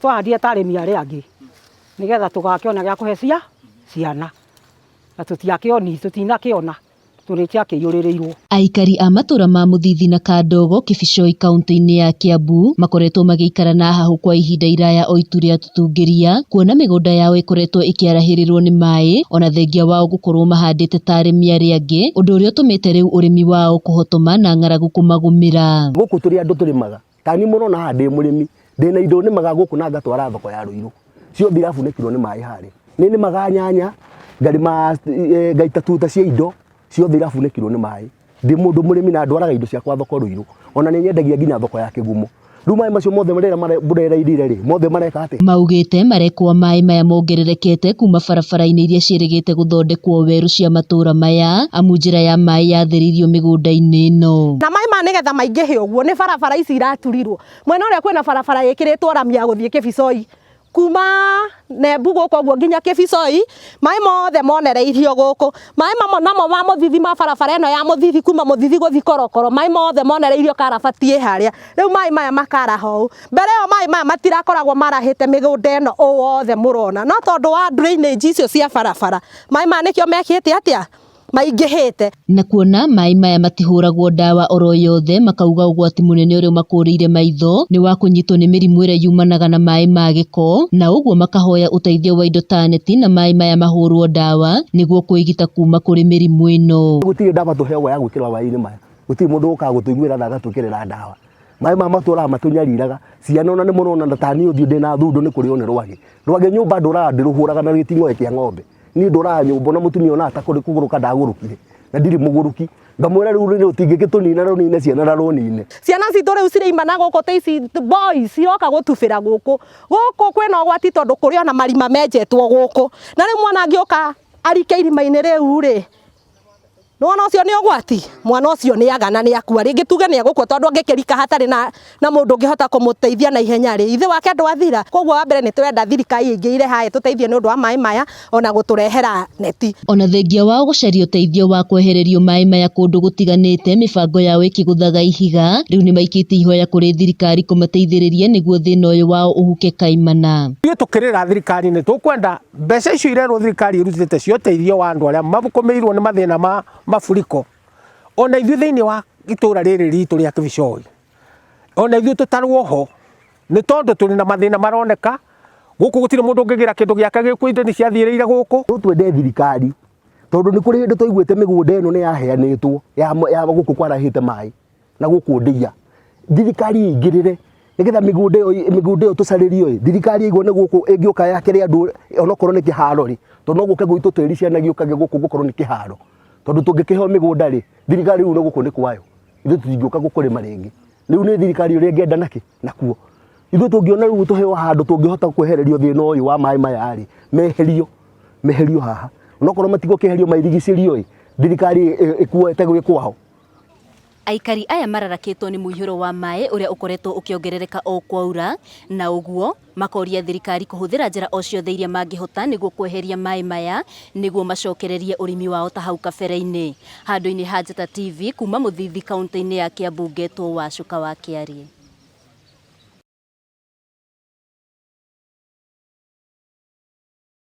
Twahandire tarĩmi arĩa angĩ nigetha tũgakĩona gĩa kũhe ciana na tũtinakĩona tũrĩkia kĩiyũrĩrĩirwo. Aikari a matũra ma Mũthithi na Kandogo Kibicoi kaunti-inĩ ya Kiambu makoretwo magĩikara na hahu kwa ihinda iraya o itu rĩa tutungĩria kuona mĩgũnda yao ĩkoretwo ĩkĩarahĩrĩrwo nĩ maĩ ona thengia wao gũkorwo mahandĩte tarĩmi arĩa angĩ, ũndũ ũrĩa ũtũmĩte rĩu ũrĩmi wao kũhotoma na ng'aragu kũmagũmĩra. Gũkũ tũrĩ andũ tũrĩmaga tani mũrona haha ndĩ mũrĩmi ndĩna indo nĩmaga gũkũ na ngatwara thoko ya Ruiru ciothe irafunĩkirwo nĩ maĩ harĩ nĩmaga nyanya ngarĩma ngaita tuta cia indo ciothe irafunĩkirwo nĩ maĩ ndĩ mũndũ mũrĩmi na ndwaraga indo ciakwa thoko Ruiru ona nĩnyendagia nginya thoko ya Kĩgumo. Rĩu maĩ macio mothe mbũrereirire rĩ mothe mareka atĩ maugĩte marekwo maĩ maya mongererekete kuma barabara-inĩ iria ciĩrĩgĩte gũthondekwo werũ cia matũra maya amu njĩra ya maĩ yathĩrĩirio mĩgũnda-inĩ ĩno. Na maĩ ma nĩgetha maingĩhe ũguo nĩ barabara ici iraturirwo mwena ũrĩa kwĩna barabara ĩkĩrĩtwo rami ya gũthiĩ Kĩbicoi kuma Nembu gũkũ ũguo nginya Kĩbicoi maĩ mothe monereirio gũkũ maĩ mamwe namo ma Mũthithi ma barabara ĩno ya Mũthithi kuma Mũthithi gũthi Korokoro maĩ mothe monereirio Karabati harĩa rĩu maĩ maya makaraha ũũ mbere ĩyo maĩ maya matirakoragwo marahĩte mĩgũnda ĩno ũũ wothe mũrona no tondũ wa drainage icio cia barabara maĩ maya nĩkĩo mekĩte atĩa maingĩhĩte. Na kuona maĩ maya matihũragwo ndawa oro yothe makauga ũgwati mũnene ũrĩa makũrĩire maitho nĩ wa kũnyitwo nĩ mĩrimũ ĩrĩa yumanaga na maĩ ma gĩko na ũguo makahoya ũteithio wa indo ta neti na maĩ maya mahũrwo ndawa nĩguo kwĩgita kuma kũrĩ mĩrimũ ĩno. Gũtirĩ ndawa tũheagwo ya gwĩkĩra maĩ-inĩ maya gũtirĩ mũndũ ũkaga gũtũiguĩra na agatwĩkĩrĩra ndawa maĩ maya matũraga matũnyariraga ciana ona nĩ mũrona na tani ũthiũ ndĩna thundo nĩ kũrĩo nĩ rwagĩ nyũmba ndũraga ndĩrũhũraga na gĩting'oe kĩa ng'ombe ni ndũraga nyũmba na mũtumia ona atakũrĩ kũgũrũka ndagũrũkire na ndirĩ mũgũrũki ngamwĩra rĩu rĩu tingĩgĩtũnina rũnine ciana na rũnine ciana citũ rĩu cirĩimana gũkũ ta ici boys ciroka gũtubĩra gũkũ kwĩna ũgwati tondũ kũrĩ ona marima menjetwo gũkũ na rĩu mwana angĩũka arike irima-inĩ rĩu rĩ nĩwona ũcio nĩ ũgwati mwana ũcio nĩ agana nĩ akua rĩngĩ tuge nĩ egũkua tondũ angĩkĩrika hatarĩ na mũndũ ũngĩhota kũmũteithia na ihenya rĩ ithe wake ndwathira. Koguo wa mbere nĩ tũrenda thirikari ĩingĩire haha tũteithie nĩ ũndũ wa maĩ maya ona gũtũrehera neti. Ona thengia wao gũcaria ũteithio wa kwehererio maĩ maya kũndũ gũtiganĩte mĩbango yao ĩkĩgũthaga ihiga rĩu nĩ maikĩtie ihoya kũrĩ thirikari kũmateithĩrĩria nĩguo thĩna ũyũ wao ũhuke kaimana. Ithuĩ tũkĩrĩra thirikari nĩ tũkwenda mbeca icio irerwo thirikari ĩrutĩte cia ũteithio wa andũ arĩa makomeirio nĩ mathĩna ma mafuriko ona ithuĩ thĩinĩ wa itũra rĩrĩ ritũ rĩa Kibicoi ona ithuĩ tũtarwo ho nĩ tondũ tũrĩ na mathĩna maroneka gũkũ gũtirĩ mũndũ ũngĩgĩra kĩndũ gĩake gĩkũ indo nĩ ciathirĩire gũkũ. Twende thirikari tondũ nĩ kũrĩ hĩndĩ tũiguĩte mĩgũnda ĩno nĩ yaheanĩtwo ya gũkũ kwarahĩte maĩ na gũkũ ndĩia thirikari ĩingĩrĩre nĩgetha mĩgũnda ĩyo tũcarĩrio thirikari ĩigwo nĩ gũkũ ĩngĩũka yakĩrĩ andũ onokorwo nĩ kĩharo rĩ tondũ no gũke gwitũ tĩri ciana gĩũkage gũkũ gũkorwo nĩ kĩharo tondũ tũngĩkĩheo mĩgũnda rĩ thirikari rĩu nĩ gũkũ nĩ kwayo ithuĩ tũtingĩũka gũkũrĩma rĩngĩ rĩu nĩ thirikari ũrĩa ĩngĩenda nakuo ithuĩ tũngĩona rĩu tũheo handũ tũngĩhota kwehererio thĩna ũyũ wa maĩ maya rĩ meherio haha onokorwo matigũkĩherio mairigicĩrio thirikari ĩkuoete gwĩ kwao. Aikari aya mararakĩtwo nĩ mũihũro wa maĩ ũrĩa ũkoretwo ũkĩongerereka o kwaura na ũguo makoria thirikari kũhũthĩra njĩra o ciothe iria mangĩhota nĩguo kweheria maĩ maya nĩguo macokererie ũrĩmi wao ta hau kabere-inĩ. Handũ-inĩ ha Njata TV kuma Mũthithi kaunti-inĩ ya Kiambu ngetwo Wacuka wa Kĩarie.